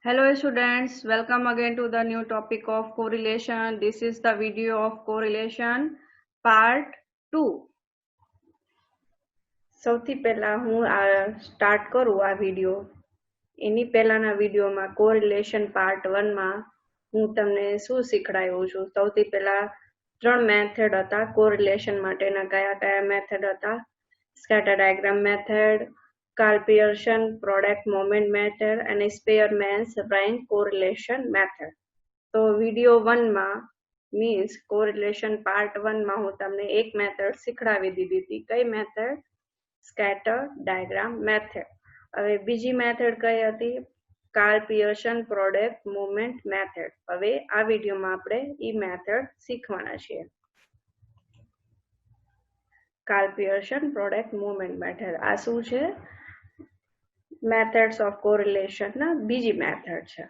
Hello students, welcome again to the new topic of correlation. This is the video of correlation part 2. સૌથી પહેલા હું start કરું આ video. એની પહેલાના વિડિયોમાં correlation part 1 માં હું તમને શું શીખડાયું છું. સૌથી પહેલા ત્રણ મેથડ હતા કોરિલેશન માટેના. કયા કયા મેથડ હતા? Scatter diagram method, Karl Pearson product moment method અને સ્પેરમેન્સ રેન્ક કોરિલેશન મેથડ. તો વિડિયો 1 માં મીન્સ કોરિલેશન પાર્ટ 1 માં હું તમને એક મેથડ શીખડાવી દીધી હતી. કઈ મેથડ? Scatter diagram method. હવે બીજી મેથડ કઈ હતી? Karl Pearson product moment method. હવે આ વિડિયોમાં આપણે ઈ મેથડ શીખવાના છીએ. Karl Pearson product moment method આ શું છે? મેથડ્સ ઓફ કોરિલેશન ના બીજી મેથડ છે.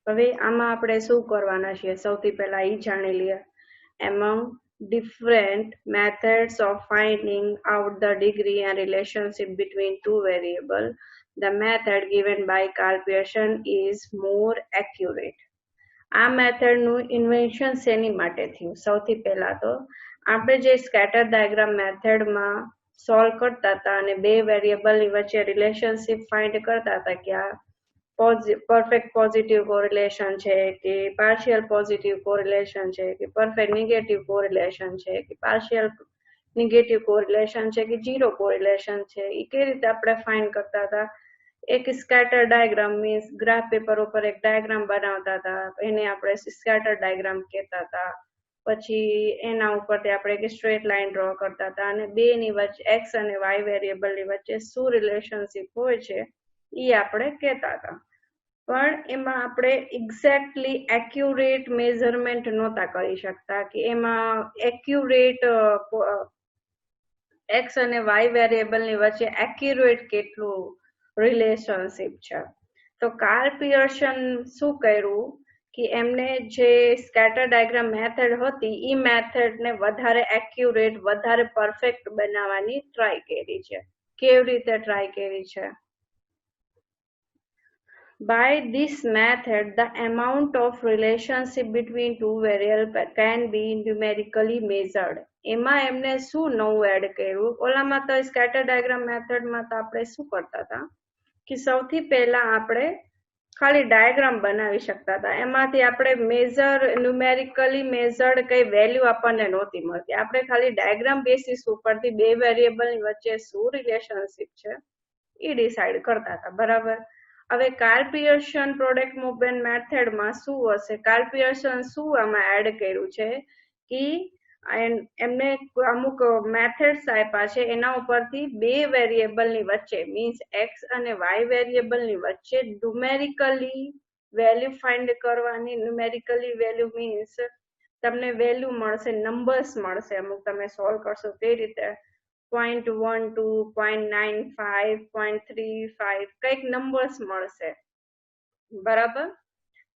હવે આમાં આપણે શું કરવાના છીએ? સૌથી પહેલા ઈ જાણી લઈએ. Among different methods of finding out the degree and relationship between two variables, the method given by Carl Pearson is more accurate. આ મેથડનું ઇન્વેન્શન શેની માટે થયું? સૌથી પહેલા તો આપણે જે સ્કેટર ડાયાગ્રામ મેથડમાં સોલ્વ કરતા હતા અને બે વેરિયેબલની વચ્ચે રિલેશનશિપ ફાઇન્ડ કરતા હતા કે આ પરફેક્ટ પોઝિટિવ કોરિલેશન છે કે પાર્શિયલ પોઝિટિવ કોરિલેશન છે કે પરફેક્ટ નેગેટિવ કોરિલેશન છે કે પાર્શિયલ નેગેટિવ કોરિલેશન છે કે ઝીરો કોરિલેશન છે, એ કઈ રીતે આપણે ફાઇન્ડ કરતા હતા? એક scatter diagram means graph paper ઉપર એક ડાયાગ્રામ બનાવતા હતા, એને આપણે સ્કેટર ડાયાગ્રામ કહેતા હતા. પછી એના ઉપરથી આપણે એક સ્ટ્રેટ લાઇન ડ્રો કરતા હતા અને બેની વચ્ચે એક્સ અને વાય વેરિયેબલની વચ્ચે શું રિલેશનશિપ હોય છે એ આપણે કહેતા હતા. પણ એમાં આપણે એક્ઝેક્ટલી એક્યુરેટ મેઝરમેન્ટ નહોતા કરી શકતા કે એમાં એક્યુરેટ એક્સ અને વાય વેરિયેબલની વચ્ચે એક્યુરેટ કેટલું રિલેશનશિપ છે. તો કાર્લ પિયર્સન શું કર્યું કે એમને જે સ્કેટર ડાયાગ્રામ મેથડ હતી એ મેથડને વધારે એક્યુરેટ, વધારે પરફેક્ટ બનાવવાની ટ્રાય કરી છે. કેવી રીતે ટ્રાય કરી છે? By this method, the amount of relationship between two variables can be numerically measured. એમાં એમને શું નવું એડ કર્યું? ઓલામાં તો સ્કેટર ડાયાગ્રામ મેથડમાં તો આપણે શું કરતા હતા કે સૌથી પહેલા આપણે ખાલી ડાયાગ્રામ બનાવી શકતા હતા. એમાંથી આપણે ન્યુમેરિકલી મેઝર્ડ કઈ વેલ્યુ આપણને નહોતી મળતી. આપણે ખાલી ડાયાગ્રામ બેસિસ ઉપરથી બે વેરિયેબલની વચ્ચે શું રિલેશનશિપ છે એ ડિસાઇડ કરતા હતા. બરાબર. હવે કાર્લ પિયર્સન પ્રોડક્ટ મોમેન્ટ મેથડમાં શું હશે? કાર્લ પિયર્સન શું આમાં એડ કર્યું છે કે એમને અમુક મેથડ્સ આપ્યા છે, એના ઉપરથી બે વેરિયેબલની વચ્ચે મીન્સ એક્સ અને વાય વેરિયેબલની વચ્ચે ન્યુમેરિકલી વેલ્યુ ફાઇન્ડ કરવાની. ન્યુમેરિકલી વેલ્યુ મીન્સ તમને વેલ્યુ મળશે, નંબર્સ મળશે, અમુક તમે સોલ્વ કરશો તે રીતે 0.12, 0.95, 0.35 કઈક નંબર્સ મળશે. બરાબર.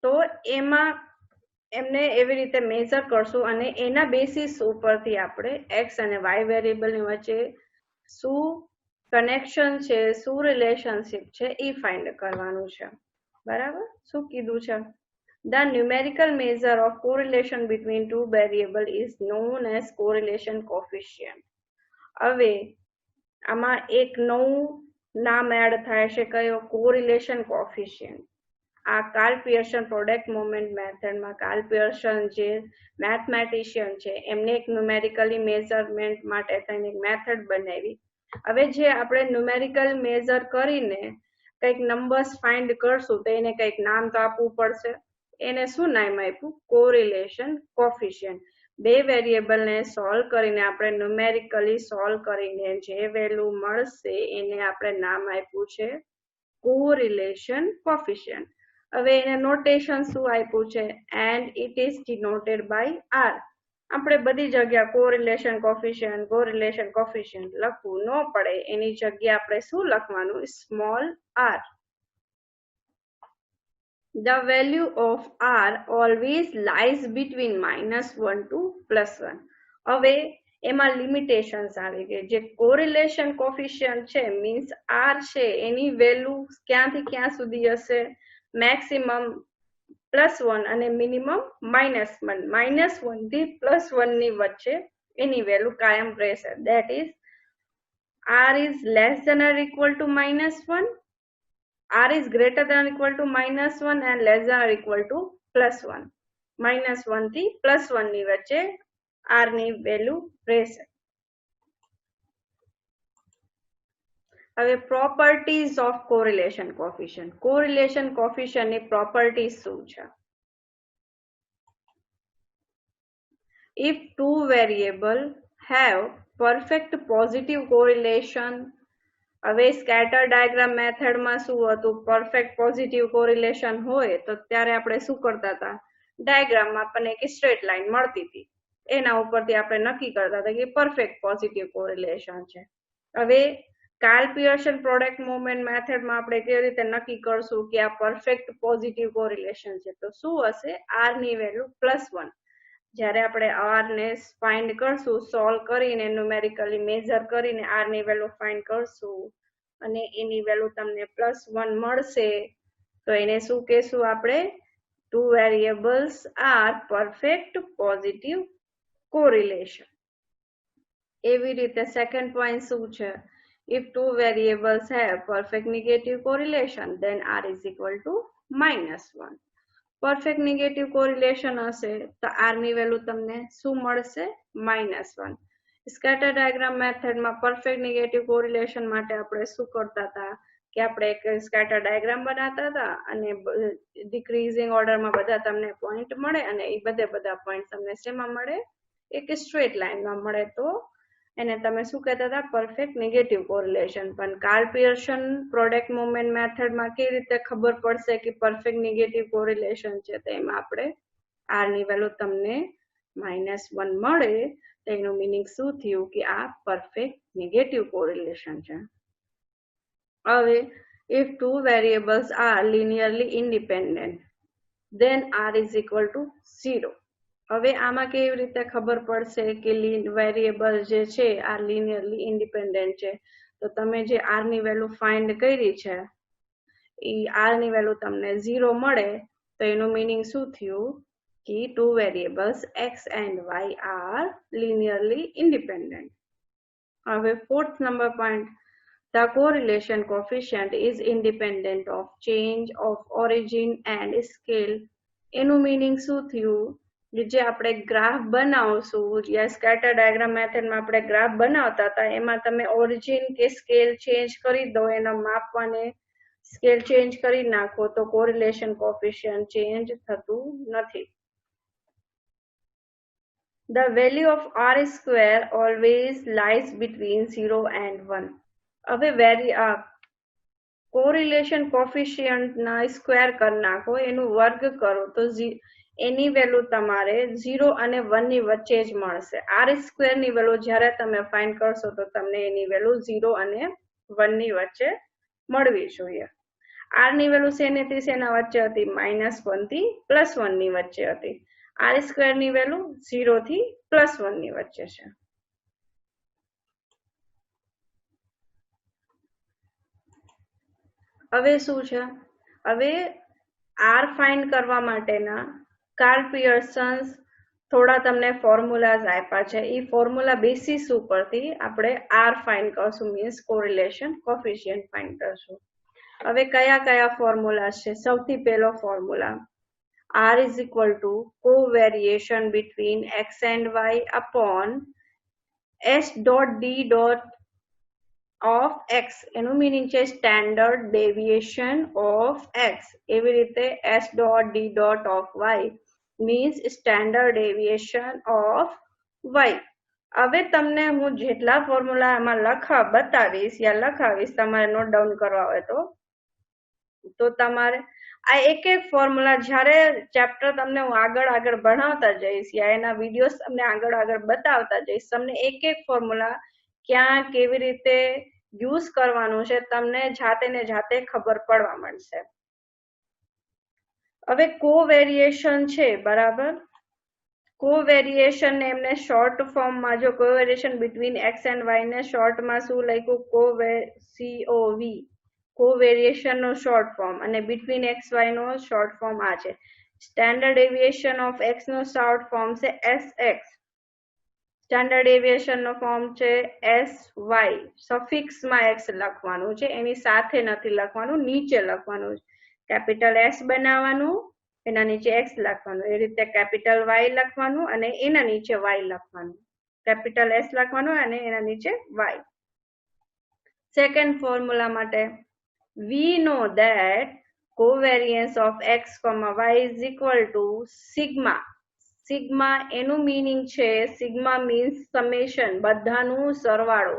તો એમાં એમને એવી રીતે મેઝર કરશું અને એના બેસિસ ઉપરથી આપણે એક્સ અને વાય વેરિયેબલની વચ્ચે શું કનેક્શન છે, શું રિલેશનશિપ છે એ ફાઇન્ડ કરવાનું છે. બરાબર. શું કીધું છે? The numerical measure of correlation between two variables is known as correlation coefficient. હવે આમાં એક નવું નામ એડ થાય છે. કયો? Correlation coefficient. આ કાર્લ પિયર્સન પ્રોડક્ટ મોમેન્ટ મેથડમાં કાર્લ પિયર્સન જે મેથમેટિશિયન છે એમને એક ન્યુમેરિકલી મેઝરમેન્ટ માટે થઈને એક મેથડ બનાવી. હવે જે આપણે ન્યુમેરિકલ મેઝર કરીને કંઈક નંબર્સ ફાઇન્ડ કરશું તો એને કંઈક નામ તો આપવું પડશે. એને શું નામ આપ્યું? Correlation coefficient. બે વેરિયેબલને સોલ્વ કરીને આપણે ન્યુમેરિકલી સોલ્વ કરીને જે વેલ્યુ મળશે એને આપણે નામ આપ્યું છે કોરિલેશન કોફિશિયન્ટ. હવે એને નોટેશન શું આપ્યું છે? And it is denoted by r. આપણે બધી જગ્યા કોરિલેશન કોફિશિયન્ટ લખવું ન પડે, એની જગ્યા આપણે શું લખવાનું? Small r. The value of r always lies between -1 to +1. હવે એમાં લિમિટેશન્સ આવી ગઈ. જે કોરિલેશન કોફિશિયન્ટ છે મીન્સ આર છે એની વેલ્યુ ક્યાંથી ક્યાં સુધી હશે, મેક્સિમમ +1 અને મિનિમમ -1. -1 થી +1 ની વચ્ચે એની વેલ્યુ કાયમ રહેશે. That is r is less than or equal to -1, r is greater than or equal to -1 and less than or equal to +1. -1 થી +1 ની વચ્ચે r ની વેલ્યુ રહેશે. હવે properties of correlation coefficient. Correlation coefficient ની properties શું છે? If two variable have perfect positive correlation, હવે સ્કેટર ડાયાગ્રામ મેથડમાં શું હતું, પરફેક્ટ પોઝિટિવ કોરિલેશન હોય તો ત્યારે આપણે શું કરતા હતા, ડાયાગ્રામમાં આપણને એક સ્ટ્રેટ લાઈન મળતી હતી, એના ઉપરથી આપણે નક્કી કરતા હતા કે પરફેક્ટ પોઝિટિવ કોરિલેશન છે. હવે કાર્લ પિયર્સન પ્રોડક્ટ મૂવમેન્ટ મેથડમાં આપણે કેવી રીતે નક્કી કરશું કે આ પરફેક્ટ પોઝિટિવ કોરિલેશન છે? તો શું હશે, r ની વેલ્યુ +1. જ્યારે આપણે r ને ફાઇન્ડ કરશું, સોલ્વ કરીને ન્યુમેરિકલી મેઝર કરીને r ની વેલ્યુ ફાઇન્ડ કરશું અને એની વેલ્યુ તમને +1 મળશે તો એને શું કહેશું આપણે, two variables are perfect positive correlation. એવી રીતે સેકન્ડ પોઈન્ટ શું છે, if two variables have perfect negative correlation then r is equal to -1. Perfect negative correlation હશે તો r ની વેલ્યુ તમને શું મળશે, -1. સ્કેટર ડાયાગ્રામ મેથડમાં પરફેક્ટ નેગેટિવ કોરિલેશન માટે આપણે શું કરતા હતા કે આપણે એક સ્કેટર ડાયાગ્રામ બનાવતા હતા અને ડિક્રીઝિંગ ઓર્ડરમાં બધા તમને પોઈન્ટ મળે અને એ બધા પોઈન્ટ તમને શેમાં મળે, એક સ્ટ્રેટ લાઈનમાં મળે, તો એને તમે શું કહેતા હતા, પરફેક્ટ નેગેટિવ કોરિલેશન. પણ કાર્લ પિયર્સન પ્રોડક્ટ મૂવમેન્ટ મેથડમાં કેવી રીતે ખબર પડશે કે પરફેક્ટ નેગેટિવ કોરિલેશન છે? તો એમાં આપણે r ની વેલ્યુ તમને -1 મળે તો એનું મિનિંગ શું થયું કે આ પરફેક્ટ નેગેટિવ કોરિલેશન છે. હવે if two variables are linearly independent then r is equal to 0. હવે આમાં કેવી રીતે ખબર પડશે કે વેરિયેબલ જે છે આ લિનિયરલી ઇન્ડિપેન્ડન્ટ છે? તો તમે જે r ની વેલ્યુ ફાઇન્ડ કરી છે એ r ની વેલ્યુ તમને 0 મળે તો એનું મિનિંગ શું થયું કે two variables x and y are linearly independent. હવે fourth number point, the correlation coefficient is independent of change of origin and scale. એનું મિનિંગ શું થયું કે જે આપણે ગ્રાફ બનાવશું, જે સ્કેટર ડાયાગ્રામ મેથડમાં આપણે ગ્રાફ બનાવતા હતા એમાં તમે ઓરિજિન કે સ્કેલ ચેન્જ કરી દો, એના માપવાને સ્કેલ ચેન્જ કરી નાખો તો કોરિલેશન કોફિશિયન્ટ ચેન્જ થતું નથી. The value of r square always lies between 0 and 1. હવે કોરિલેશન કોફિશિયન્ટ ના સ્ક્વેર કરી નાખો, એનું વર્ગ કરો તો એની વેલ્યુ તમારે 0 અને 1 ની વચ્ચે જ મળશે. r સ્ક્વેર ની વેલ્યુ જ્યારે તમે ફાઇન્ડ કરશો તો તમને એની વેલ્યુ 0 અને 1 ની વચ્ચે મળવી જોઈએ. r ની વેલ્યુ શેનેથી શેના વચ્ચે હતી, -1 થી +1 ની વચ્ચે હતી. r સ્ક્વેર ની વેલ્યુ 0 થી +1 ની વચ્ચે છે. હવે શું છે, હવે r ફાઇન્ડ કરવા માટેના કાર્લ પિયર્સન થોડા તમને ફોર્મ્યુલાઝ આપ્યા છે. એ ફોર્મ્યુલા બેસિસ ઉપરથી આપણે r ફાઇન્ડ કરશું, મીન્સ કોરિલેશન કોફિશિયન્ટ ફાઇન્ડ કરશું. હવે કયા કયા ફોર્મ્યુલા છે? સૌથી પહેલો formula, r is equal to covariation between x and y upon s dot d dot of x. એનું મીનિંગ છે સ્ટેન્ડર્ડ ડેવિએશન ઓફ x. એવી રીતે s dot d dot of y means standard deviation of y. હવે તમને હું જેટલા formula આમાં બતાવીશ યા લખાવીશ, તમારે નોટ ડાઉન કરવા હોય તો તમારે આ એક એક ફોર્મ્યુલા જ્યારે ચેપ્ટર તમને હું આગળ ભણાવતા જઈશ યા એના વિડીયોઝ તમને આગળ બતાવતા જઈશ, તમને એક એક ફોર્મ્યુલા ક્યાં કેવી રીતે યુઝ કરવાનું છે તમને જાતે ને જાતે ખબર પડવા મળશે. હવે કોવેરિએશન છે, બરાબર, કોવેરિએશન ને એમને શોર્ટ ફોર્મમાં જો covariation between x and y ને શોર્ટમાં શું લખ્યું COV કોવેરિએશન નો શોર્ટ ફોર્મ અને બિટવીન એક્સ વાય નો શોર્ટ ફોર્મ આ છે. સ્ટેન્ડર્ડ ડેવિએશન ઓફ એક્સ નો શોર્ટ ફોર્મ છે SX. સ્ટેન્ડર્ડ ડેવિએશન નો ફોર્મ છે SY. સફિક્સમાં એક્સ લખવાનું છે, એની સાથે નથી લખવાનું, નીચે લખવાનું છે. કેપિટલ S બનાવવાનું, એના નીચે એક્સ લખવાનું, એ રીતે કેપિટલ વાય લખવાનું અને એના નીચે વાય લખવાનું. કેપિટલ S લખવાનું અને એના નીચે વાય. સેકન્ડ ફોર્મ્યુલા માટે we know that covariance of x, y is equal to sigma. Sigma એનું મીનિંગ છે, સિગ્મા મીન્સ સમેશન, બધાનું સરવાળો.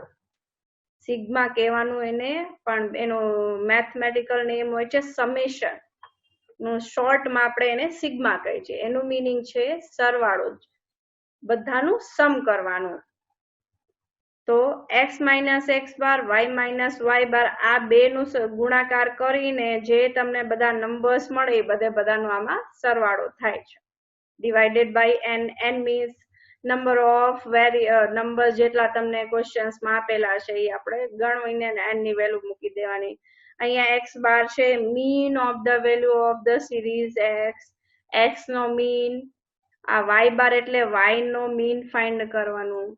સિગ્મા કહેવાનું એને, પણ એનો મેથમેટિકલ નેમ હોય છે સમેશન. શોર્ટમાં આપણે એને સિગ્મા કહીએ છીએ. એનું મીનિંગ છે સરવાળો, બધાનું સમ કરવાનું. તો x minus x bar, y minus y બાર, આ બેનું ગુણાકાર કરીને જે તમને બધા નંબર્સ મળે એ બધાનો આમાં સરવાળો થાય છે. Divided by n. n means number of number જેટલા તમને ક્વેશ્ચન્સમાં આપેલા છે એ આપણે ગણવીને n ની વેલ્યુ મૂકી દેવાની. અહીંયા x બાર છે, mean of the value of the series x નો મીન. આ y બાર એટલે y નો મીન ફાઇન્ડ કરવાનું.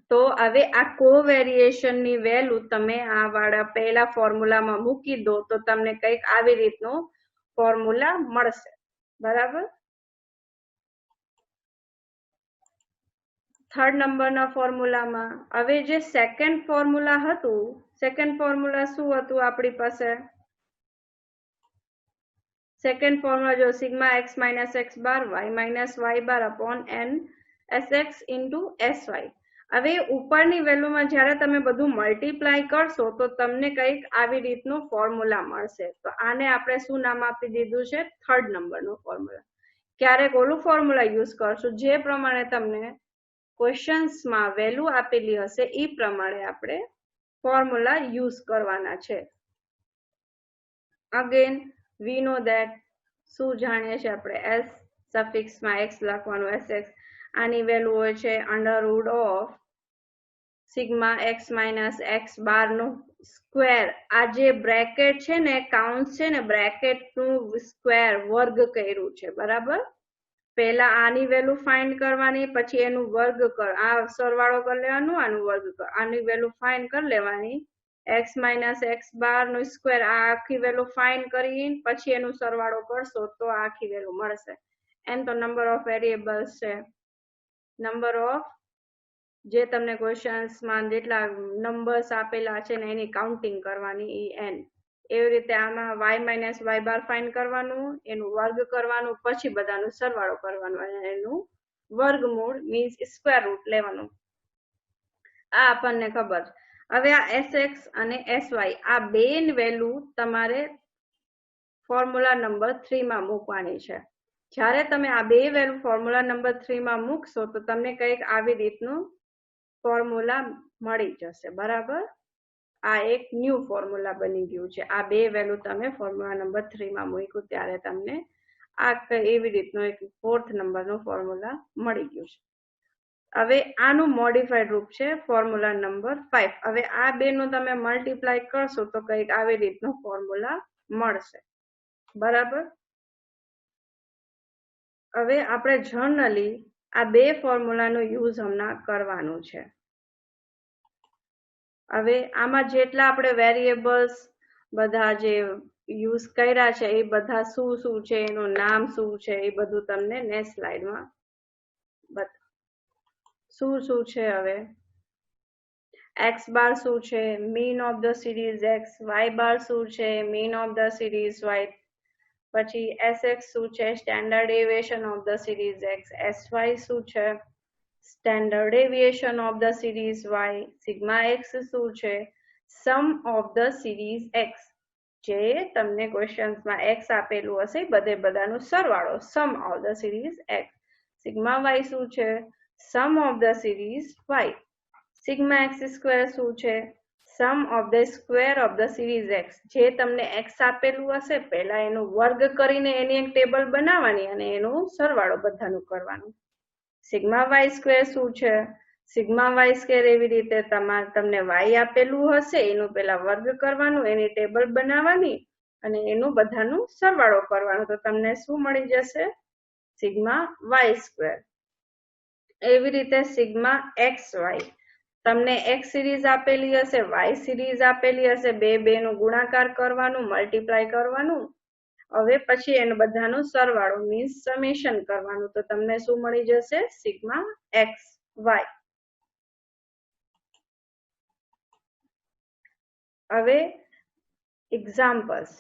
તો હવે આ કોવેરિએશન ની વેલ્યુ તમે આ વાળા પહેલા ફોર્મ્યુલામાં મૂકી દો તો તમને કંઈક આવી રીતનો ફોર્મ્યુલા મળશે. બરાબર. થર્ડ નંબરના ફોર્મ્યુલામાં હવે જે સેકન્ડ ફોર્મ્યુલા હતું, સેકન્ડ ફોર્મ્યુલા શું હતું આપણી પાસે? સેકન્ડ ફોર્મ્યુલા જો sigma x minus x bar, y minus y bar upon n sx into sy. હવે ઉપરની વેલ્યુમાં જ્યારે તમે બધું મલ્ટીપ્લાય કરશો તો તમને કંઈક આવી રીતનું ફોર્મ્યુલા મળશે. તો આને આપણે શું નામ આપી દીધું છે? થર્ડ નંબરનો ફોર્મ્યુલા. ક્યારેક ઓલું ફોર્મ્યુલા યુઝ કરશું જે પ્રમાણે તમને ક્વેશ્ચન્સમાં વેલ્યુ આપેલી હશે એ પ્રમાણે આપણે ફોર્મ્યુલા યુઝ કરવાના છે. અગેન વી નો ધેટ, શું જાણીએ છીએ આપણે? s સફિક્સમાં x લખવાનું sx. આની વેલ્યુ હોય છે under root of sigma x minus x bar નો સ્ક્વેર. આ જે બ્રેકેટ છે ને, કાઉન્ટ છે ને, બ્રેકેટ નું સ્ક્વેર, વર્ગ કર્યું છે. બરાબર. પહેલા આની વેલ્યુ ફાઇન્ડ કરવાની, પછી એનું વર્ગ આ સરવાળો કરી લેવાનું, આનું વર્ગ આની વેલ્યુ ફાઇન્ડ કરી લેવાની. x માઇનસ એક્સ બાર નો સ્ક્વેર, આ આખી વેલ્યુ ફાઇન્ડ કરી પછી એનું સરવાળો કરશો તો આખી વેલ્યુ મળશે. n તો નંબર ઓફ વેરિયેબલ્સ છે. નંબર ઓફ જે તમને ક્વેશ્ચન્સમાં જેટલા નંબર્સ આપેલા છે ને એની કાઉન્ટિંગ કરવાની એ n. એવી રીતે આમાં y માઇનસ વાય બાર ફાઇન્ડ કરવાનું, એનું વર્ગ કરવાનું, પછી બધાનું સરવાળો કરવાનું અને એનું વર્ગમૂળ મીન્સ સ્ક્વેર રૂટ લેવાનું. આ આપણને ખબર છે. હવે આ sx અને sy આ બે વેલ્યુ તમારે ફોર્મ્યુલા નંબર 3 માં મૂકવાની છે. જ્યારે તમે આ બે વેલ્યુ ફોર્મ્યુલા નંબર 3 માં મૂકશો તો તમને કંઈક આવી રીતનું ફોર્મ્યુલા મળી જશે. બરાબર. આ એક ન્યૂ ફોર્મ્યુલા બની ગયું છે. આ બે વેલ્યુ તમે ફોર્મ્યુલા નંબર 3 માં મૂક્યું ત્યારે તમને આ એવી રીતનો એક ફોર્થ નંબરનો ફોર્મ્યુલા મળી ગયું છે. હવે આનું મોડિફાઈડ રૂપ છે ફોર્મ્યુલા નંબર 5. હવે આ બે નું તમે મલ્ટીપ્લાય કરશો તો કંઈક આવી રીતનો ફોર્મ્યુલા મળશે. બરાબર. હવે આપણે જનરલી આ બે ફોર્મ્યુલાનો યુઝ હમણાં કરવાનું છે. હવે આમાં જેટલા આપણે વેરિયેબલ્સ બધા જે યુઝ કર્યા છે એ બધા શું શું છે, એનું નામ શું છે, એ બધું તમને નેક્સ્ટ સ્લાઇડમાં બતા. શું શું છે? હવે x બાર શું છે? Mean of the series x. y bar શું છે? Mean of the series y. પછી sx શું છે? Standard deviation of the series x. sy શું છે? Standard deviation of the series y. Sigma x શું છે? Sum of the series x. જે તમને ક્વેશ્ચન્સમાં x આપેલું હશે બધાનો સરવાળો, sum of the series x. Sigma y શું છે? Sum of the series y. Sigma x square શું છે? Sum of the square of the series x, જે તમને એક્સ આપેલું હશે પહેલા એનો વર્ગ કરીને એની એક ટેબલ બનાવવાની અને એનો સરવાળો બધાનું કરવાનું. સિગ્મા વાય સ્ક્વેર શું છે? સિગ્મા વાય સ્ક્વેર એવી રીતે તમને વાય આપેલું હશે એનું પેલા વર્ગ કરવાનું, એની ટેબલ બનાવવાની અને એનું બધાનું સરવાળો કરવાનો, તો તમને શું મળી જશે? Sigma y square. એવી રીતે સિગ્મા એક્સ વાય, તમને એક્સ સિરીઝ આપેલી હશે, વાય સિરીઝ આપેલી હશે, બે નું ગુણાકાર કરવાનું, મલ્ટીપ્લાય કરવાનું, હવે પછી એનું બધાનું સરવાળો મીન્સ સમેશન કરવાનું, તો તમને શું મળી જશે? Sigma x y. હવે એક્ઝામ્પલ્સ.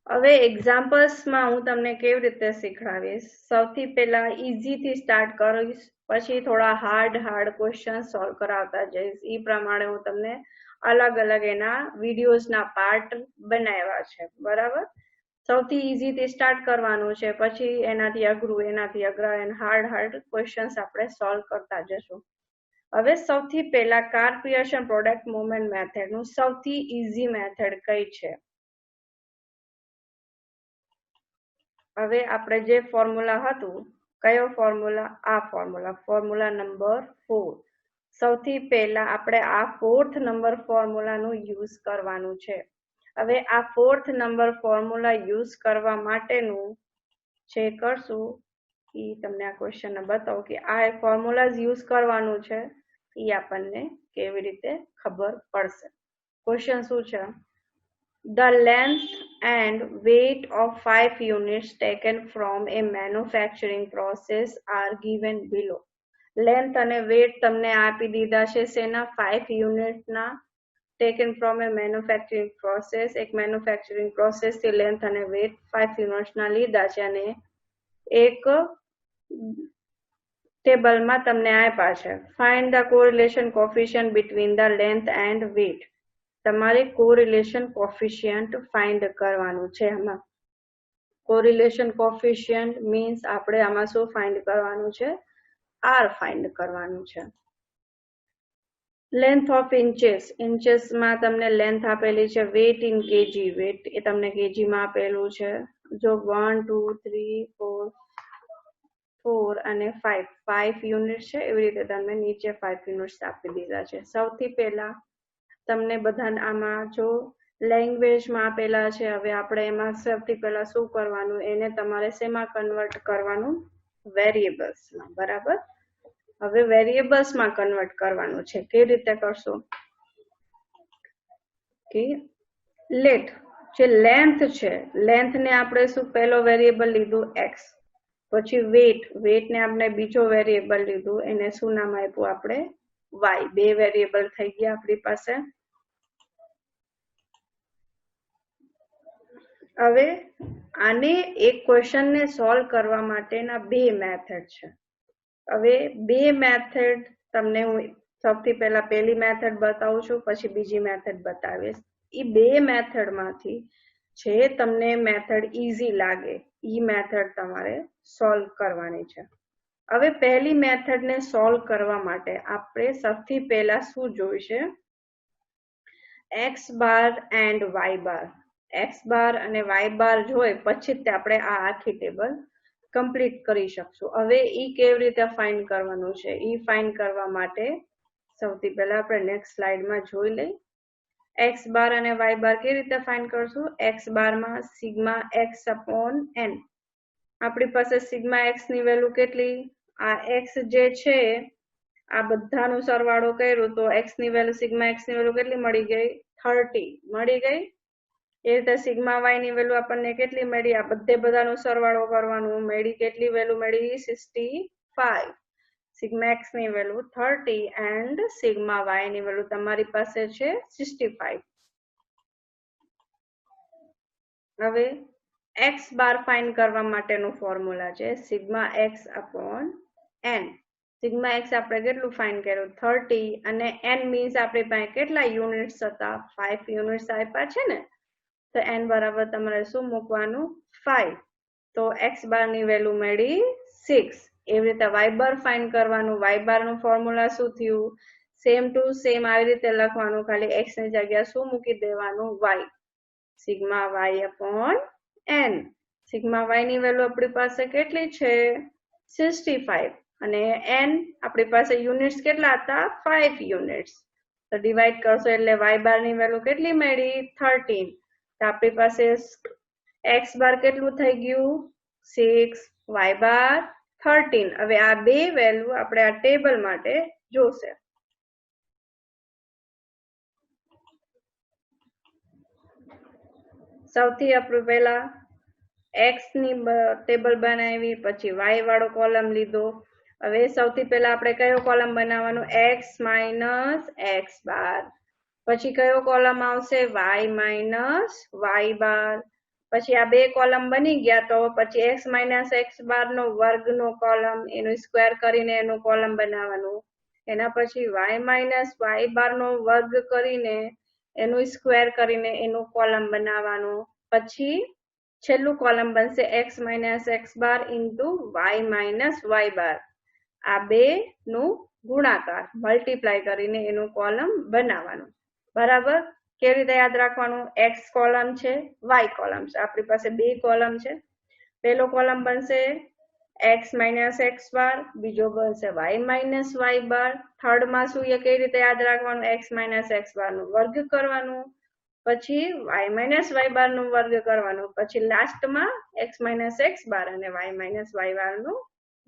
હવે એક્ઝામ્પલ્સમાં હું તમને કેવી રીતે શીખવાડીશ. સૌથી પહેલા ઇઝી થી સ્ટાર્ટ કરીશ, પછી થોડા હાર્ડ ક્વેશ્ચન સોલ્વ કરાવતા જઈશ. એ પ્રમાણે હું તમને અલગ અલગ એના વિડીયોઝના પાર્ટ બનાવ્યા છે, બરાબર. સૌથી ઇઝી થી સ્ટાર્ટ કરવાનું છે, પછી એનાથી અઘરા અને હાર્ડ ક્વેશ્ચન્સ આપણે સોલ્વ કરતા જશું. હવે સૌથી પહેલા કાર્લ પિયર્સન પ્રોડક્ટ મૂવમેન્ટ મેથડનું સૌથી ઇઝી મેથડ કઈ છે? હવે આપણે જે ફોર્મ્યુલા હતું, કયો ફોર્મ્યુલા? આ ફોર્મ્યુલા નંબર 4. સૌથી પહેલા આપણે આ 4th નંબર ફોર્મ્યુલાનું યુઝ કરવાનું છે. હવે આ 4th નંબર ફોર્મ્યુલા યુઝ કરવા માટેનું જે કરશું એ તમને આ ક્વેશ્ચન બતાવો કે આ ફોર્મ્યુલા યુઝ કરવાનું છે, એ આપણને કેવી રીતે ખબર પડશે. ક્વેશ્ચન શું છે? The length and weight of 5 units taken from a manufacturing process are given below. Length અને weight તમને આપી દીધા છે શેના? 5 યુનિટના, taken from a manufacturing process. એક manufacturing process થી length અને weight 5 યુનિટ્સના લીધા છે અને એક ટેબલમાં તમને આપ્યા છે. Find the correlation coefficient between the length and weight. તમારે કોરિલેશન કોફિશિયન્ટ ફાઇન્ડ કરવાનું છે. આમાં કોરિલેશન કોફિશિયન્ટ મીન્સ આપણે આમાં શું ફાઇન્ડ કરવાનું છે? આર ફાઇન્ડ કરવાનું છે. લેન્થ ઓફ ઇન્ચેસમાં તમને લેન્થ આપેલી છે. વેટ ઇન કેજી, વેટ એ તમને કેજીમાં આપેલું છે. જો 1 2 3 4 અને 5 યુનિટ છે, એવી રીતે તમને નીચે 5 યુનિટ્સ આપી દીધા છે. સૌથી પહેલા તમને બધા આમાં જો લેંગ્વેજમાં આપેલા છે, હવે આપણે એમાં સૌથી પહેલા શું કરવાનું? એને તમારે શેમાં કન્વર્ટ કરવાનું? વેરિયેબલ્સમાં, બરાબર. હવે વેરિયેબલ્સમાં કન્વર્ટ કરવાનું છે. કેવી રીતે કરશો? કે લેટ જે લેન્થ છે, લેન્થને આપણે શું પહેલો વેરિયેબલ લીધું? એક્સ. પછી વેટ ને આપણે બીજો વેરિયેબલ લીધું, એને શું નામ આપ્યું આપણે? વાય. બે વેરિયેબલ થઈ ગયા આપણી પાસે. હવે આને એક ક્વેશ્ચનને સોલ્વ કરવા માટેના બે મેથડ છે. હવે બે મેથડ તમને હું સૌથી પહેલા પહેલી મેથડ બતાવું છું, પછી બીજી મેથડ બતાવીશ. એ બે મેથડમાંથી જે તમને મેથડ ઈઝી લાગે એ મેથડ તમારે સોલ્વ કરવાની છે. હવે પહેલી મેથડને સોલ્વ કરવા માટે આપણે સૌથી પહેલા શું જોઈશે? X bar and y bar. X bar અને વાય બાર જોઈ પછી જ આપણે આ આખી ટેબલ કમ્પ્લીટ કરી શકશું. હવે ઈ કેવી રીતે ફાઇન્ડ કરવાનું છે? ઈ ફાઇન્ડ કરવા માટે સૌથી પહેલા આપણે નેક્સ્ટ સ્લાઇડમાં જોઈ લઈ. એક્સ બાર અને વાય બાર કેવી રીતે ફાઇન્ડ કરશું? એક્સ બારમાં સિગ્મા એક્સ અપોન એન. આપણી પાસે સિગ્મા એક્સ ની વેલ્યુ કેટલી? આ એક્સ જે છે આ બધાનું સરવાળો કર્યું તો એક્સ ની વેલ્યુ સિગ્મા એક્સ ની વેલ્યુ કેટલી મળી ગઈ? 30 મળી ગઈ. એ રીતે સિગ્મા વાય ની વેલ્યુ આપણને કેટલી મળી? આ બધાનો સરવાળો કરવાનું, મળી કેટલી વેલ્યુ મળી? 65. સિગ્મા એક્સ ની વેલ્યુ 30 એન્ડ સિગ્મા વાય ની વેલ્યુ તમારી પાસે છે 65. હવે એક્સ બાર ફાઇન્ડ કરવા માટેનું ફોર્મ્યુલા છે sigma x upon n. Sigma x આપણે કેટલું ફાઇન્ડ કર્યું? 30 અને એન મીન્સ આપણી પાસે કેટલા યુનિટ્સ હતા? 5 યુનિટ્સ આપ્યા છે ને, તો એન બરાબર તમારે શું મૂકવાનું? 5. તો એક્સ બાર ની વેલ્યુ મળી 6. એવી રીતે વાય બાર ફાઇન્ડ કરવાનું. વાય બાર નું ફોર્મ્યુલા શું થયું? સેમ ટુ સેમ આવી રીતે લખવાનું, ખાલી x ની જગ્યાએ શું મૂકી દેવાનું, y. Sigma y upon n. Sigma y ની વેલ્યુ આપણી પાસે કેટલી છે, 65, અને n આપણી પાસે યુનિટ્સ કેટલા હતા, 5 યુનિટ્સ. તો ડિવાઈડ કરશો એટલે y બાર ની વેલ્યુ કેટલી મળી, 13. તો આપણી પાસે x બાર કેટલું થઈ ગયું, 6, y બાર 13. હવે આ બે વેલ્યુ આપણે આ ટેબલ માટે જોશે. સૌથી આપણે પહેલા x ની ટેબલ બનાવી, પછી y વાળો કોલમ લીધો. હવે સૌથી પહેલા આપણે કયો કોલમ બનાવવાનો, x માઇનસ x બાર. પછી કયો કોલમ આવશે, y માઇનસ y બાર. પછી આ બે કોલમ બની ગયા, તો પછી x માઇનસ x બાર નો વર્ગ નો કોલમ, એનું સ્ક્વેર કરીને એનું કોલમ બનાવવાનું. એના પછી y માઇનસ y બાર નો વર્ગ કરીને એનું સ્ક્વેર કરીને એનું કોલમ બનાવવાનું. પછી છેલ્લું કોલમ બનશે x માઇનસ x બાર ઇન્ટુ y માઇનસ y બાર. આ બે નું ગુણાકાર મલ્ટીપ્લાય કરીને એનું કોલમ બનાવવાનું. બરાબર. કેવી રીતે યાદ રાખવાનું, x કોલમ છે, y કોલમ છે, આપણી પાસે બે કોલમ છે. પહેલો કોલમ બનશે x માઇનસ x બાર, બીજો બનશે y માઇનસ y બાર. થર્ડ માં શું, એ કેવી રીતે યાદ રાખવાનું, x માઇનસ x બાર નું વર્ગ કરવાનું, પછી y માઇનસ y બાર નું વર્ગ કરવાનું, પછી લાસ્ટમાં x માઇનસ x બાર અને y માઇનસ y બાર નું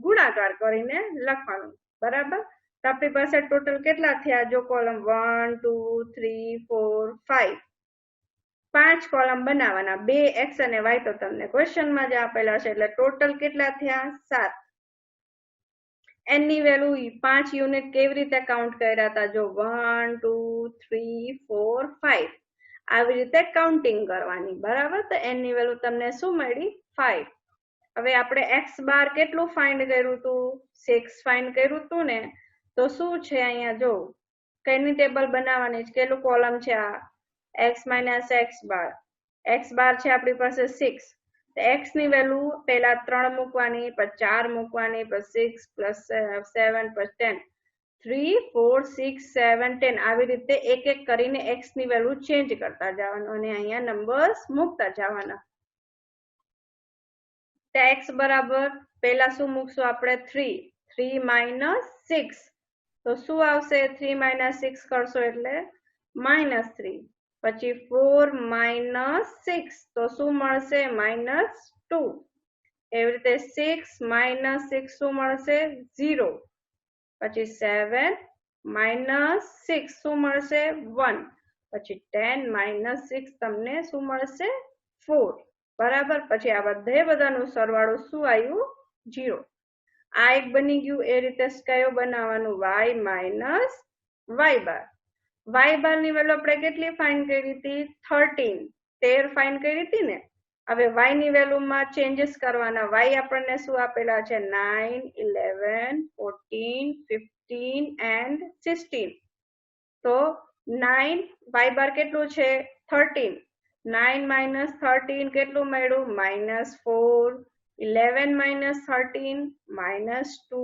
ગુણાકાર કરીને લખવાનું. બરાબર. તો આપણી પાસે ટોટલ કેટલા થયા, જો કોલમ 1 2 3 4 5, 5 કોલમ બનાવવાના. 2 x અને y તો તમને ક્વેશ્ચનમાં જ આપેલા છે, એટલે ટોટલ કેટલા થયા, 7. n ની વેલ્યુ 5 યુનિટ કેવી રીતે કાઉન્ટ કર્યા હતા, જો 1 2 3 4 5 આવી રીતે કાઉન્ટિંગ કરવાની. બરાબર. તો n ની વેલ્યુ તમને શું મળી, 5. હવે આપણે x બાર કેટલું ફાઇન્ડ કર્યું હતું, 6 ફાઇન્ડ કર્યું હતું ને. તો શું છે અહીંયા જો, કઈની ટેબલ બનાવવાની છે, કેટલું કોલમ છે આ, x માઇનસ x બાર. x બાર છે આપણી પાસે 6. તો x ની વેલ્યુ પહેલા 3 મૂકવાની, પછી 4 મૂકવાની, પછી 6 પ્લસ 7 plus 10, 3 4 6 7 10 આવી રીતે એક એક કરીને x ની વેલ્યુ ચેન્જ કરતા જવાનું અને અહીંયા નંબર્સ મૂકતા જવાના. તો x બરાબર પહેલા શું મૂકશું આપણે, 3 માઇનસ 6. તો શું આવશે, 3 માઇનસ 6 કરશો એટલે -3. પછી 4 માઇનસ 6 તો શું મળશે, -2. એવી રીતે 6 માઇનસ 6 શું મળશે, 0. પછી 7 માઇનસ 6 શું મળશે, 1. પછી 10 માઇનસ 6 તમને શું મળશે, 4. બરાબર. પછી આ બધાનું સરવાળો શું આવ્યું, 0. આ એક બની ગયું. એ રીતે કયો બનાવવાનું, y માઇનસ y બાર. y બાર ની વેલ્યુ આપણે કેટલી ફાઇન્ડ કરી હતી, 13 ફાઇન્ડ કરી હતી ને. હવે y ની વેલ્યુમાં ચેન્જીસ કરવાના. y આપણને શું આપેલા છે, 9 11 14 15 and 16. તો 9 y બાર કેટલું છે, 13. 9 માઇનસ 13 કેટલું મળ્યું, -4. 11 minus 13 -2.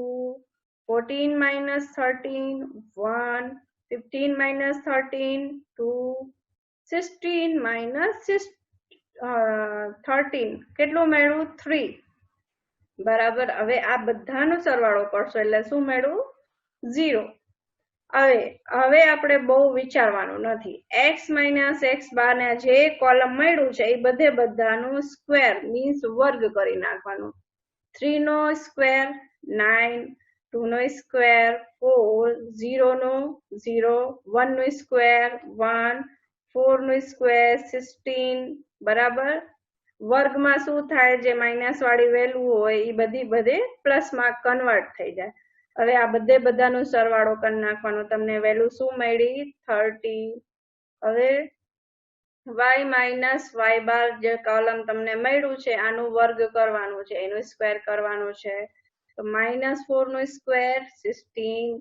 14 minus 13 1. 15 minus 13 2. 16 minus 13 કેટલું મળ્યું, 3. બરાબર. હવે આ બધાનો સરવાળો કરશો એટલે શું મળ્યું, 0. હવે આપણે બહુ વિચારવાનું નથી. x માઇનસ x બાર ને જે કોલમ મળ્યું છે એ બધાનું સ્ક્વેર મીન્સ વર્ગ કરી નાખવાનું. 3 નો સ્ક્વેર 9, 2 નો સ્ક્વેર 4, 0 નો 0, 1 નો સ્ક્વેર 1, 4 નો સ્ક્વેર 16. બરાબર. વર્ગમાં શું થાય, જે માઇનસ વાળી વેલ્યુ હોય એ બધે પ્લસમાં કન્વર્ટ થઈ જાય. હવે આ બધાનું સરવાળો કરી નાખવાનો. તમને વેલ્યુ શું મળી, 30. હવે y માઇનસ y બાર જે કોલમ તમને મળ્યું છે આનું વર્ગ કરવાનું છે, એનું સ્ક્વેર કરવાનું છે. તો -4 નો સ્ક્વેર 16,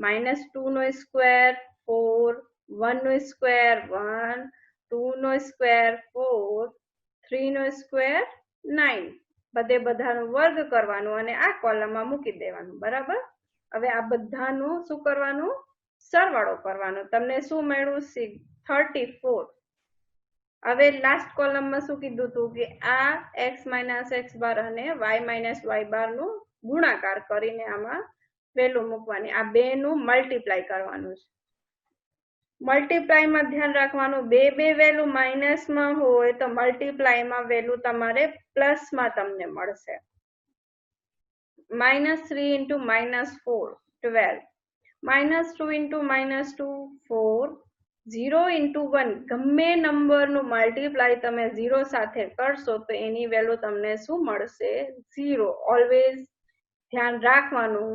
-2 નો સ્ક્વેર 4, 1 નો સ્ક્વેર 1, 2 નો સ્ક્વેર 4, 3 નો સ્ક્વેર 9. બધાનું વર્ગ કરવાનું અને આ કોલમમાં મૂકી દેવાનું. બરાબર. હવે આ બધાનું શું કરવાનું, સરવાળો કરવાનો. તમને શું મળ્યું? 34. હવે લાસ્ટ કોલમમાં શું કીધું હતું કે આ x માઇનસ એક્સ બાર અને y માઇનસ વાય બાર નું ગુણાકાર કરીને આમાં વેલ્યુ મૂકવાની. આ બે નું મલ્ટીપ્લાય કરવાનું છે. મલ્ટીપ્લાયમાં ધ્યાન રાખવાનું, બે વેલ્યુ માઇનસમાં હોય તો મલ્ટીપ્લાયમાં વેલ્યુ તમારે પ્લસમાં તમને મળશે. -3 into -4 12, -2 into -2 4, 0 into 1 ગમે નંબરનું મલ્ટીપ્લાય તમે 0 સાથે કરશો તો એની વેલ્યુ તમને શું મળશે? 0. ઓલવેઝ ધ્યાન રાખવાનું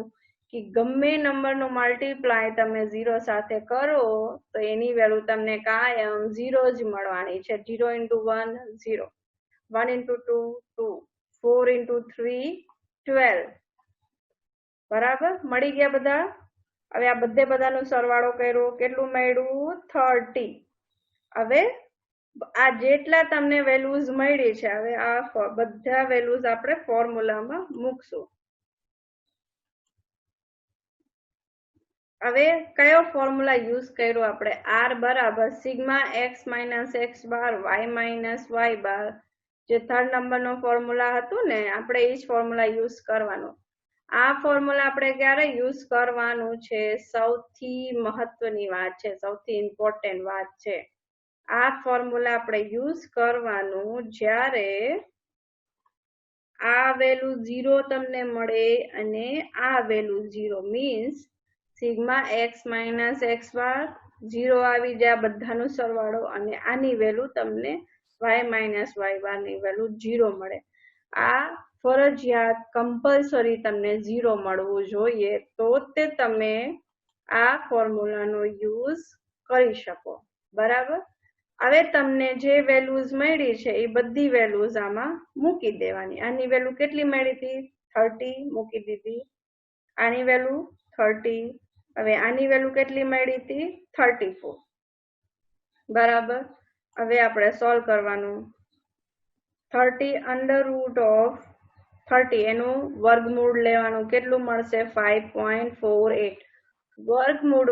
કે ગમે નંબરનું મલ્ટીપ્લાય તમે 0 સાથે કરો તો એની વેલ્યુ તમને કાયમ 0 જ મળવાની છે. 0 into 1 0, 1 into 2 2, 4 into 3 12. બરાબર, મળી ગયા બધા? હવે આ બધાનો સરવાળો કર્યો, કેટલું મળ્યું? 30. હવે આ જેટલા તમને વેલ્યુઝ મળી છે, હવે આ બધા વેલ્યુઝ આપણે ફોર્મ્યુલામાં મૂકશું. હવે કયો ફોર્મ્યુલા યુઝ કર્યો આપણે? r બરાબર sigma x minus x bar y minus y બાર, જે થર્ડ નંબરનો ફોર્મ્યુલા હતું ને, આપણે એ જ ફોર્મ્યુલા યુઝ કરવાનો. આ ફોર્મ્યુલા આપણે ક્યારે યુઝ કરવાનું છે? સૌથી મહત્વની વાત છે, સૌથી ઇમ્પોર્ટન્ટ વાત છે. આ ફોર્મ્યુલા આપણે યુઝ કરવાનું જ્યારે આ વેલ્યુ 0 તમને મળે અને આ value 0, means sigma x minus x bar 0 આવી જાય, બધાનો સરવાળો, અને આની વેલ્યુ તમને y માઇનસ વાય બાર ની વેલ્યુ 0 મળે. આ ફરજિયાત કમ્પલસરી તમને 0 મળવું જોઈએ, તો તે તમે આ ફોર્મ્યુલાનો યુઝ કરી શકો. બરાબર, હવે તમને જે વેલ્યુઝ મળી છે એ બધી વેલ્યુઝ આમાં મૂકી દેવાની. આની વેલ્યુ કેટલી મળી હતી? 30 મૂકી દીધી. આની વેલ્યુ 30. હવે આની વેલ્યુ કેટલી મળી હતી? 34. બરાબર, હવે આપણે સોલ્વ કરવાનું. 30 અંડર રૂટ ઓફ 30 એનું વર્ગમૂળ લેવાનું. કેટલું મળશે? 5.48. વર્ગમૂળ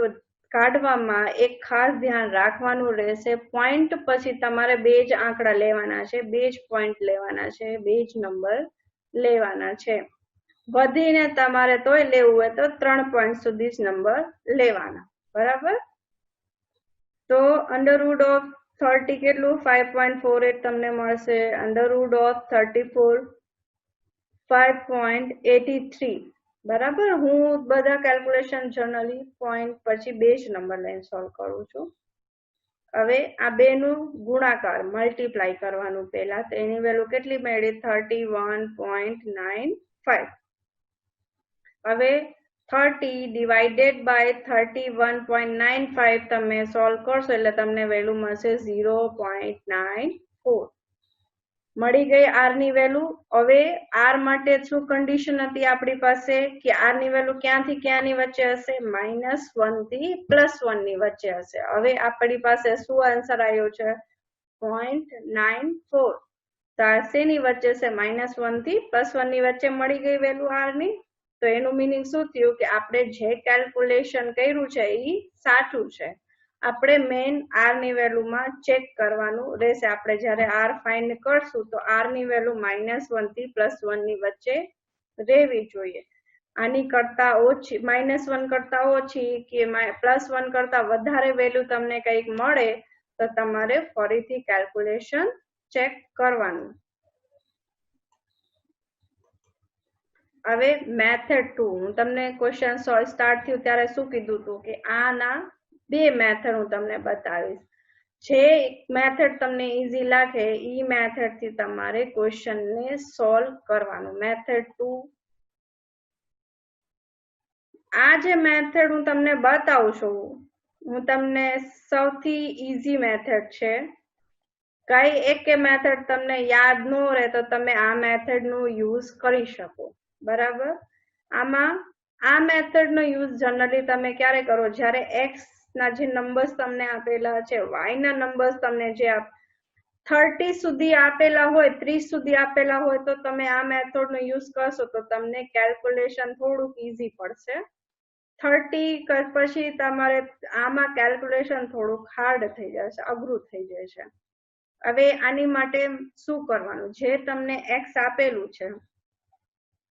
કાઢવામાં એક ખાસ ધ્યાન રાખવાનું રહેશે, પોઈન્ટ પછી તમારે બે જ આંકડા લેવાના છે, બે જ પોઈન્ટ લેવાના છે, બે જ નંબર લેવાના છે. વધીને તમારે તોય લેવું હોય તો 3 પોઈન્ટ સુધી જ નંબર લેવાના. બરાબર, તો અંડર રૂટ ઓફ 30 કેટલું? 5.48 તમને મળશે. Under root of 34 5.83. બરાબર, હું બધા કેલ્ક્યુલેશન જનરલી પોઈન્ટ પછી બે જ નંબર લઈને સોલ્વ કરું છું. હવે આ બે નું ગુણાકાર મલ્ટીપ્લાય કરવાનું પહેલા, તો એની વેલ્યુ કેટલી મળી? 31.95. હવે 30 ડિવાઇડેડ બાય 31.95 તમે સોલ્વ કરશો એટલે તમને વેલ્યુ મળશે 0.94. મળી ગઈ આર ની વેલ્યુ. હવે આર માટે શું કન્ડિશન હતી આપણી પાસે કે આર ની વેલ્યુ ક્યાંથી ક્યાંની વચ્ચે હશે? -1 થી +1 ની વચ્ચે હશે. હવે આપણી પાસે શું આન્સર આવ્યો છે? 0.94. તો આ શેની વચ્ચે છે? -1 થી +1 ની વચ્ચે મળી ગઈ વેલ્યુ આર ની. તો એનું મિનિંગ શું થયું કે આપણે જે કેલ્ક્યુલેશન કર્યું છે એ સાચું છે. આપણે મેઇન આર ની વેલ્યુમાં ચેક કરવાનું રહેશે. આપણે જ્યારે આર ફાઇન્ડ કરશું તો આર ની વેલ્યુ -1 થી +1 ની વચ્ચે રહેવી જોઈએ. આની કરતા ઓછી, -1 કરતા ઓછી કે +1 કરતા વધારે વેલ્યુ તમને કંઈક મળે તો તમારે ફરીથી કેલ્ક્યુલેશન ચેક કરવાનું. હવે મેથડ 2, હું તમને ક્વેશ્ચન સોલ્વ સ્ટાર્ટ થયું ત્યારે શું કીધું હતું કે આના બે મેથડ હું તમને બતાવીશ. જે મેથડ તમને ઈઝી લાગે એ મેથડ થી તમારે ક્વેશ્ચન ને સોલ્વ કરવાનું. મેથડ 2, આ જે મેથડ હું તમને બતાવું છું, હું તમને સૌથી ઈઝી મેથડ છે. કઈ એક મેથડ તમને યાદ ન રહે તો તમે આ મેથડ નો યુઝ કરી શકો. બરાબર, આમાં આ મેથડ નો યુઝ જનરલી તમે ક્યારે કરો? જ્યારે એક્સ ના જે નંબર્સ તમને આપેલા છે, વાય ના નંબર્સ તમને જે 30 સુધી આપેલા હોય, 30 સુધી આપેલા હોય, તો તમે આ મેથડ નો યુઝ કરશો તો તમને કેલ્ક્યુલેશન થોડુંક ઈઝી પડશે. 30 પછી તમારે આમાં કેલ્ક્યુલેશન થોડુંક હાર્ડ થઈ જશે, અઘરું થઈ જશે. હવે આની માટે શું કરવાનું, જે તમને x આપેલું છે,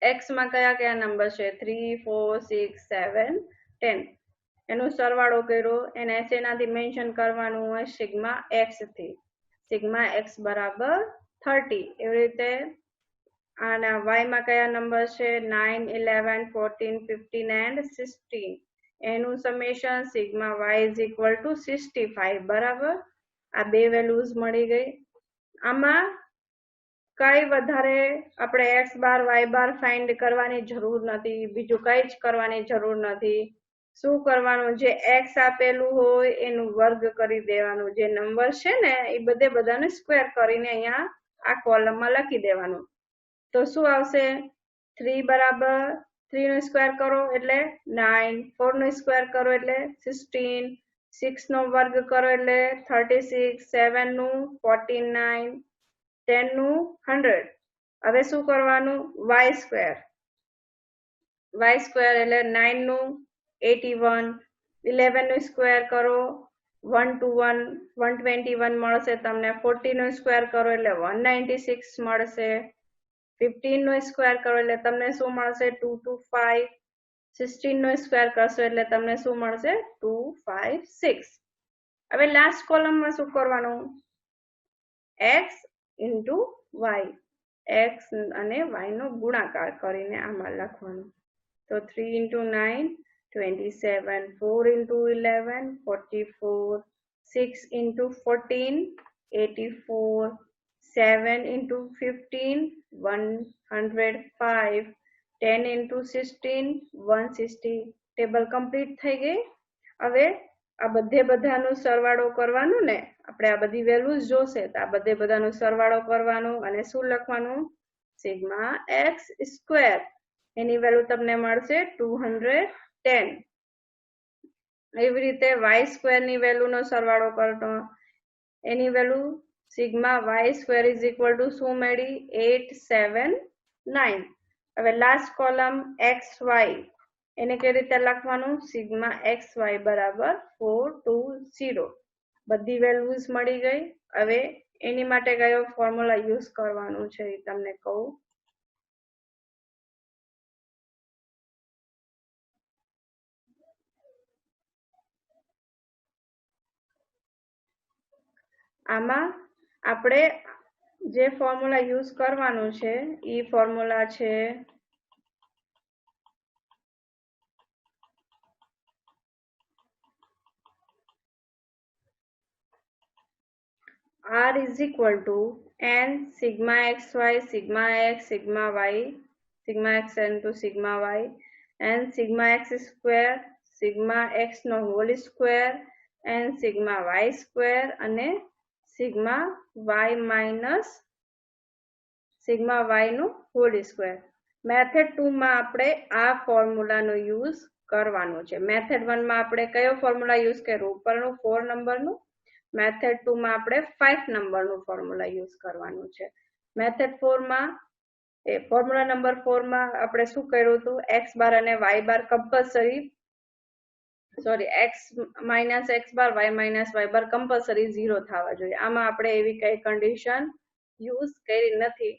x માં કયા કયા નંબર છે 3 4 6 7 10, એનો સરવાળો કર્યો, એને શેનાથી મેન્શન કરવાનું હોય, સિગ્મા x થી. સિગ્મા x બરાબર 30. એવી રીતે આના y માં કયા નંબર છે 9 11 14 15 and 16, એનું summation sigma y is equal to 65. બરાબર, આ બે વેલ્યુઝ મળી ગઈ. આમાં કઈ વધારે આપણે x બાર y બાર ફાઇન્ડ કરવાની જરૂર નથી, બીજું કઈ જ કરવાની જરૂર નથી. શું કરવાનું, જે x આપેલું હોય એનું વર્ગ કરી દેવાનું, જે નંબર છે ને એ બધાને સ્ક્વેર કરીને અહીંયા આ કોલમમાં લખી દેવાનું. તો શું આવશે, 3 બરાબર 3 નો સ્ક્વેર કરો એટલે 9, 4 નો સ્ક્વેર કરો એટલે 16, 6 નો વર્ગ કરો એટલે 36, 7 નું 49, 10 નું 100. હવે શું કરવાનું, y સ્ક્વેર એટલે 9 નું 81, 11 નો સ્ક્વેર કરો 121, 121 મળશે તમને. 40 નો સ્ક્વેર કરો એટલે 196 મળશે. 15 નો સ્ક્વેર કરો એટલે તમને શું મળશે 225. 16 નો સ્ક્વેર કરશો એટલે તમને શું મળશે 256. હવે લાસ્ટ કોલમમાં શું કરવાનું, x into y, x અને y નો ગુણાકાર કરીને આમાં લખવાનું. તો 3 into 9 27, 4 into 11 44, 6 into 14 84, 7 into 15 105, 10 into 16 160. Table complete થઈ ગઈ. હવે આ બધાનું સરવાળો કરવાનું ને, આપણે આ બધી વેલ્યુઝ જોશે તો આ બધાનો સરવાળો કરવાનો અને શું લખવાનું, સિગ્મા x સ્ક્વેર, એની વેલ્યુ તમને મળશે 210. એવી રીતે y સ્ક્વેર ની વેલ્યુનો સરવાળો કરતો, એની value sigma y square is equal to શું મળી 879. હવે લાસ્ટ કોલમ xy, એને કઈ રીતે લખવાનું, સિગ્મા xy બરાબર 420. બધી વેલ્યુઝ મળી ગઈ. હવે એની માટે કયો ફોર્મ્યુલા યુઝ કરવાનું છે એ તમને કહું. આમાં આપણે જે ફોર્મ્યુલા યુઝ કરવાનું છે એ ફોર્મ્યુલા છે R is equal to n sigma xy sigma x sigma y, sigma x into sigma y, and sigma x square sigma x નો whole square and sigma y square અને sigma y minus sigma y નો whole square. Method 2 માં આપણે આ ફોર્મ્યુલાનો use કરવાનો છે. Method 1 માં આપણે કયો ફોર્મ્યુલા યુઝ કર્યો, ઉપરનું 4 નંબરનું. મેથડ 2 માં આપણે 5 નંબરનું ફોર્મ્યુલા યુઝ કરવાનું છે. મેથડ 4 માં ફોર્મ્યુલા નંબર 4 માં આપણે શું કર્યું હતું, x બાર અને y બાર કમ્પલસરી, x માઇનસ x બાર y માઇનસ y બાર કમ્પલસરી 0 થવા જોઈએ. આમાં આપણે એવી કઈ કન્ડિશન યુઝ કરી નથી.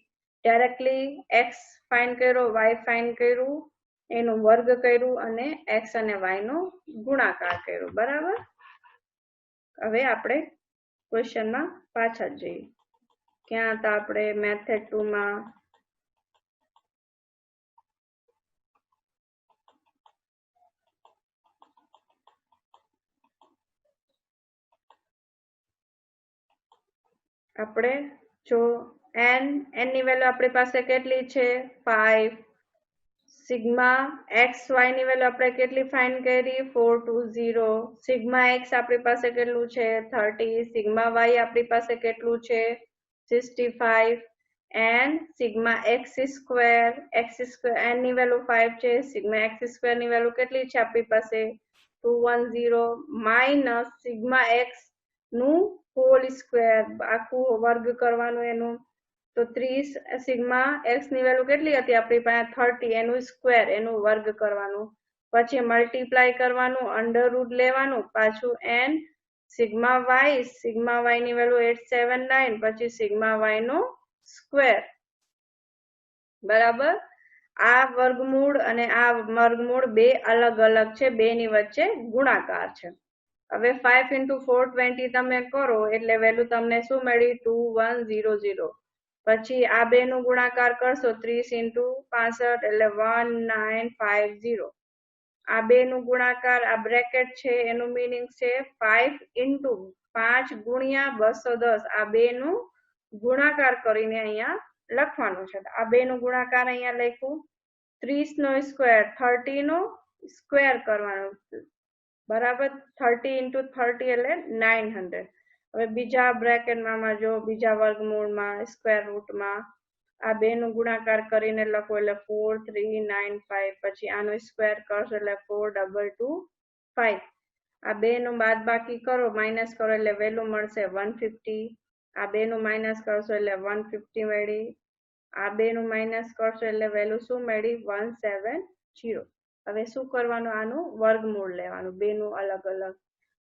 ડાયરેક્ટલી x ફાઇન્ડ કર્યો, y ફાઇન્ડ કર્યું, એનું વર્ગ કર્યું અને x અને y નો ગુણાકાર કર્યો. બરાબર, હવે આપણે ક્વેશ્ચનમાં પાછા જઈએ. ક્યાં હતા આપણે, મેથડ 2 માં આપણે જો n ની વેલ્યુ આપણી પાસે કેટલી છે 5. સિગ્મા xy ની વેલ્યુ આપણે કેટલી ફાઇન્ડ કરી 420. સિગ્મા x આપણી પાસે કેટલું છે 30. સિગ્મા y આપણી પાસે કેટલું છે 65 and sigma x square n ની વેલ્યુ 5 છે. સિગ્મા x સ્ક્વેર ની વેલ્યુ કેટલી છે આપણી પાસે 210 માઇનસ સિગ્મા x નું હોલ સ્ક્વેર, આખું વર્ગ કરવાનું એનું. તો 30 સિગ્મા x ની વેલ્યુ કેટલી હતી આપણી પાસે 30, એનું સ્ક્વેર એનું વર્ગ કરવાનું. પછી મલ્ટીપ્લાય કરવાનું, અંડર રૂટ લેવાનું, પાછું n સિગ્મા y ની વેલ્યુ 879, પછી સિગ્મા y નો સ્ક્વેર, બરાબર. આ વર્ગમૂળ અને આ વર્ગમૂળ બે અલગ અલગ છે, બે ની વચ્ચે ગુણાકાર છે. હવે 5 into 420 તમે કરો એટલે વેલ્યુ તમને શું મળી? 2100. પછી આ બે નું ગુણાકાર કરશો 30 into 65 એટલે 1950. આ બે નું ગુણાકાર, આ બ્રેકેટ છે એનું મીનિંગ છે 5 into 5 ગુણ્યા 210. આ બે નું ગુણાકાર કરીને અહીંયા લખવાનું છે. આ બે નું ગુણાકાર અહીંયા લખ્યું. 30 નો સ્ક્વેર 30 નો સ્ક્વેર કરવાનો, બરાબર. 30 into 30 એટલે 900. હવે બીજા બ્રેકેટમાં જો બીજા વર્ગમૂળમાં સ્ક્વેર રૂટમાં આ બે નું ગુણાકાર કરીને લખો એટલે 4395. પછી આનો સ્ક્વેર કરશો એટલે 4225. આ બે નું બાદબાકી કરો, માઇનસ કરો એટલે વેલ્યુ મળશે 150. આ બે નું માઇનસ કરશો એટલે 150 મળી. આ બે નું માઇનસ કરશો એટલે વેલ્યુ શું મળી? 170. હવે શું કરવાનું? આનું વર્ગમૂળ લેવાનું, બે નું અલગ અલગ.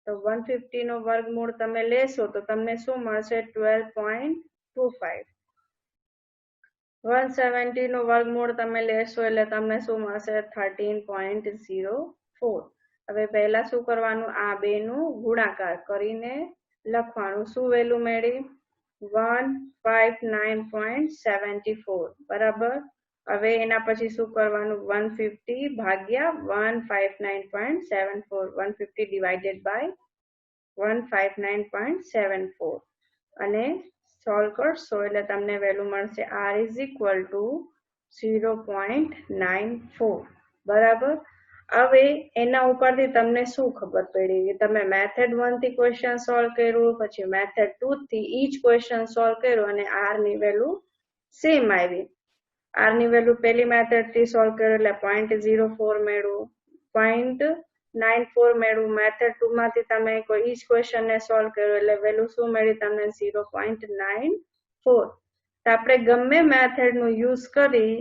તો 150 નો વર્ગમૂળ તમે લેશો તો તમને શું મળશે? 12.25. 170 નો વર્ગમૂળ તમે લેશો એટલે તમને શું મળશે? 13.04. હવે પહેલા શું કરવાનું? આ બે નું ગુણાકાર કરીને લખવાનું. શું વેલ્યુ મળી? 159.74, બરાબર. હવે એના પછી શું કરવાનું? 150 ભાગ્યા 159.74. 150 ડિવાઇડેડ બાય 159.74 અને સોલ્વ કરશો એટલે તમને વેલ્યુ મળશે r is equal to 0.94, બરાબર. હવે એના ઉપરથી તમને શું ખબર પડી કે તમે મેથડ 1 થી ક્વેશ્ચન સોલ્વ કર્યું, પછી મેથડ 2 થી ઈચ ક્વેશ્ચન સોલ્વ કર્યું અને r ની વેલ્યુ સેમ આવી. r ની વેલ્યુ પહેલી મેથડ થી સોલ્વ કર્યું એટલે 0.04 મેળવું, 0.94 મેળવું. મેથડ 2 માંથી તમે કોઈ ઈચ ક્વેશ્ચન ને સોલ્વ કર્યું એટલે વેલ્યુ શું મળી તમને? 0.94. તો આપણે ગમે મેથડ નું યુઝ કરી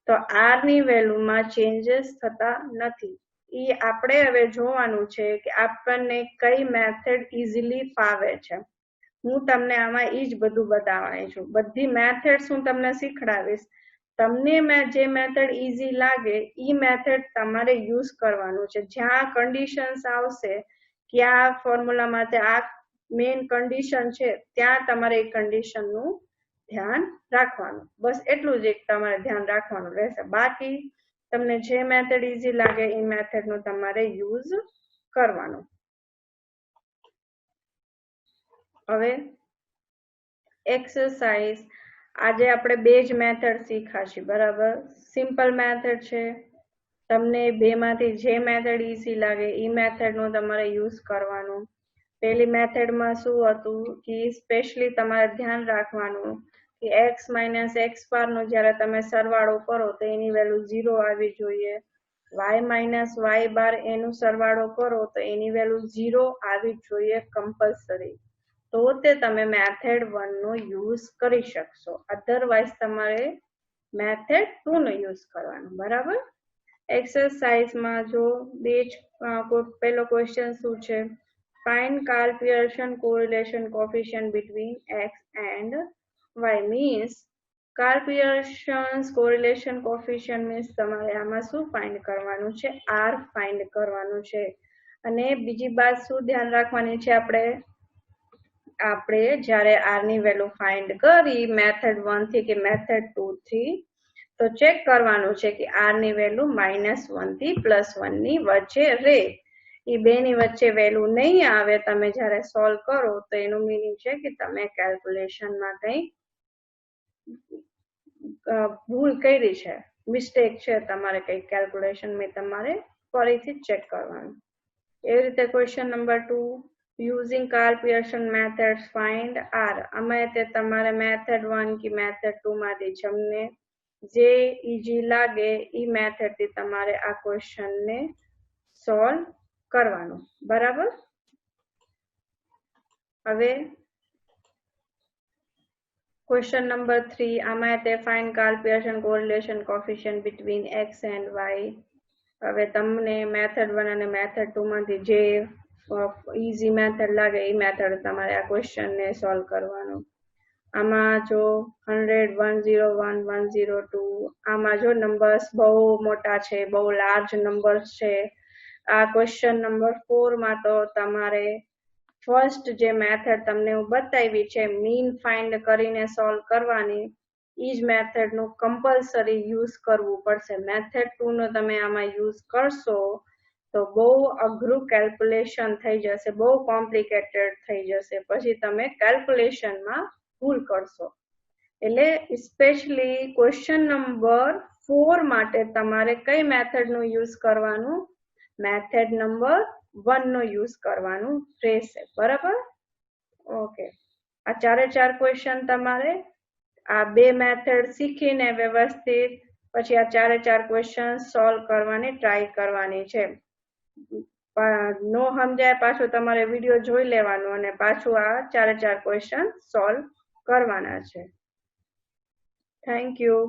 તો r ની વેલ્યુમાં ચેન્જીસ થતા નથી. એ આપણે હવે જોવાનું છે કે આપણને કઈ મેથડ ઇઝીલી ફાવે છે. હું તમને આમાં ઈ જ બધું બતાવવાની છું. બધી મેથડ્સ હું તમને શીખડાવીશ. તમને જે મેથડ ઈઝી લાગે ઈ મેથડ તમારે યુઝ કરવાનું છે. જ્યાં કન્ડિશન્સ આવશે કે આ ફોર્મ્યુલા માટે આ મેઇન કન્ડિશન છે ત્યાં તમારે એ કન્ડિશન નું ધ્યાન રાખવાનું. બસ એટલું જ એક તમારે ધ્યાન રાખવાનું રહેશે. બાકી તમને જે મેથડ ઈઝી લાગે એ મેથડ નું તમારે યુઝ કરવાનું. હવે એક્સરસાઇઝ, આજે આપણે બે જ મેથડ શીખાશી, બરાબર. સિમ્પલ મેથડ છે. તમને બે માંથી જે મેથડ ઈઝી લાગે એ મેથડ નું તમારે યુઝ કરવાનું. પેલી મેથડમાં શું હતું કે સ્પેશિયલી તમારે ધ્યાન રાખવાનું કે x માઇનસ એક્સ બાર નો જ્યારે તમે સરવાળો કરો તો એની વેલ્યુ 0 આવી જોઈએ. y માઇનસ વાય બાર એનું સરવાળો કરો તો એની વેલ્યુ 0 આવી જોઈએ કમ્પલસરી. તો તે તમે મેથડ 1 નો યુઝ કરી શકશો. અધરવાઇઝ તમારે મેથડ 2 નો યુઝ કરવાનો, બરાબર. એક્સરસાઇઝમાં જો પેલો ક્વેશ્ચન શું છે? Find Karl Pearson correlation coefficient between x and y. means Karl Pearson's correlation coefficient means તમારે આમાં શું ફાઇન્ડ કરવાનું છે? r ફાઇન્ડ કરવાનું છે. અને બીજી વાત શું ધ્યાન રાખવાની છે? આપણે જ્યારે r ની વેલ્યુ ફાઇન્ડ કરી મેથડ 1 થી કે મેથડ 2 થી તો ચેક કરવાનું છે કે r ની વેલ્યુ -1 થી +1 ની વચ્ચે રહે. એ બે ની વચ્ચે વેલ્યુ નહીં આવે તમે જ્યારે સોલ્વ કરો તો એનું મીનિંગ છે કે તમે કેલ્ક્યુલેશનમાં કંઈ ભૂલ કરી છે, મિસ્ટેક છે, તમારે કંઈ કેલ્ક્યુલેશન મેં તમારે ફરીથી ચેક કરવાનું. એવી રીતે question number 2, using Karl Pearson method find r. આમાં તે તમારે મેથડ 1 કે મેથડ 2 માંથી તમને જે ઈઝી લાગે એ મેથડ થી તમારે આ ક્વેશ્ચન ને સોલ્વ કરવાનું, બરાબર. હવે ક્વેશ્ચન નંબર 3, આમાં તે find Karl Pearson correlation coefficient between x and y. હવે તમને મેથડ 1 અને મેથડ 2 માંથી જે ઈઝી મેથડ લાગે એ મેથડ તમારે આ ક્વેશ્ચનને સોલ્વ કરવાનો. આમાં જો 100, 101, 102 આમાં જો નંબર્સ બહુ મોટા છે, બહુ લાર્જ નંબર્સ છે. આ ક્વેશ્ચન નંબર 4 માં તો તમારે ફર્સ્ટ જે મેથડ તમને હું બતાવી છે મીન ફાઇન્ડ કરીને સોલ્વ કરવાની, એ જ મેથડનું કમ્પલસરી યુઝ કરવું પડશે. મેથડ 2 નો તમે આમાં યુઝ કરશો તો બહુ અઘરું કેલ્ક્યુલેશન થઈ જશે, બહુ કોમ્પ્લિકેટેડ થઈ જશે, પછી તમે કેલ્ક્યુલેશનમાં ભૂલ કરશો. એટલે સ્પેશિયલી ક્વેશ્ચન નંબર 4 માટે તમારે કઈ મેથડનું યુઝ કરવાનું? મેથડ નંબર 1 નો યુઝ કરવાનું રહેશે. બરાબર? ઓકે. આ 4 ક્વેશ્ચન તમારે આ 2 મેથડ શીખીને વ્યવસ્થિત પછી આ 4 ક્વેશ્ચન સોલ્વ કરવાની ટ્રાય કરવાની છે. નો સમજાય પાછું તમારે વિડીયો જોઈ લેવાનું અને પાછું આ 4 ક્વેશ્ચન સોલ્વ કરવાના છે. Thank you.